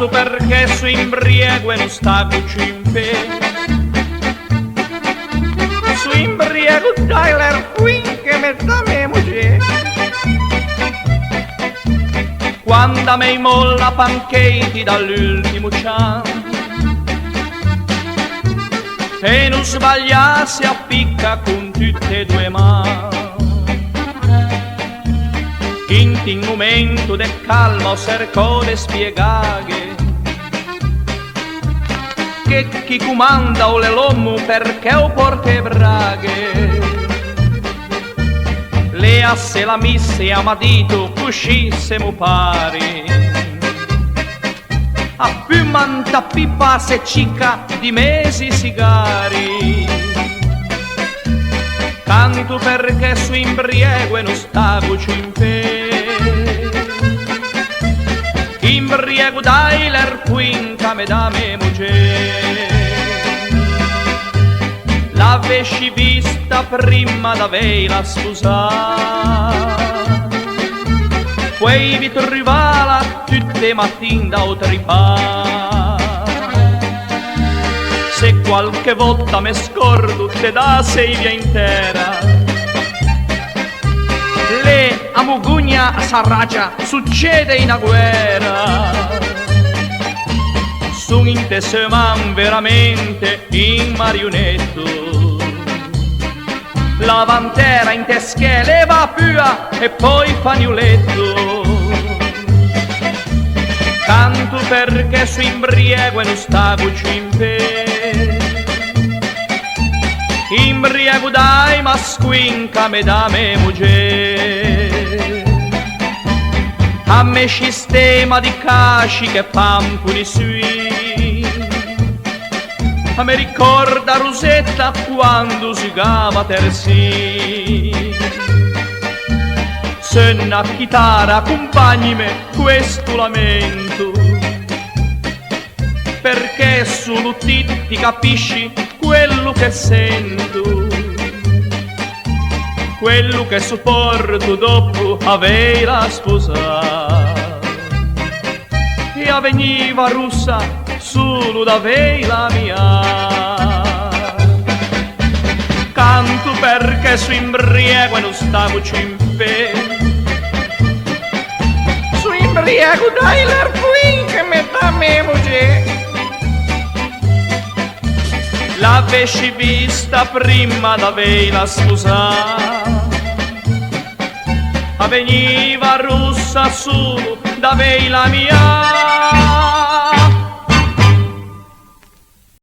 Canto perché su imbriego e non sta in pe. Su imbriego dai l'air qui che me da me moglie. Quando me molla panchetti dall'ultimo ciao e non sbaglia si appicca con tutte e due mani. In un momento de calma cerco di spiegare che chi comanda o l'uomo perché o porte braghe. Le asse la misse a madito uscissimo pari. A più manta pipa se cicca di mesi sigari. Canto perché su imbriego e non stavo in pe. Imbriego dai l'erquinca me da me moglie. L'avesci vista prima d'avela sposata, poi vi trovala tutte mattine da otripà. Se qualche volta me scordo te da sei via intera, le a Mugugna a Sarragia succede in guerra. Sono in te seman veramente in marionetto. La vantera in te schele va pua e poi fagnoletto. Canto perché su imbriego e non stavo in pe. Imbriego dai ma squinca me da me moglie. A me sistema di casci che pampuli sui. A me ricorda Rosetta quando giocava tersi. Se una chitarra accompagni me questo lamento, perché solo ti capisci quello che sento, quello che sopporto dopo averla sposata. E avveniva russa solo da vela mia. Canto perché su imbriego e non stavo in pe. Su imbriego dai l'air qui che me da me moglie. L'avesci vista prima d'avela sposata, avveniva russa solo da vela mia.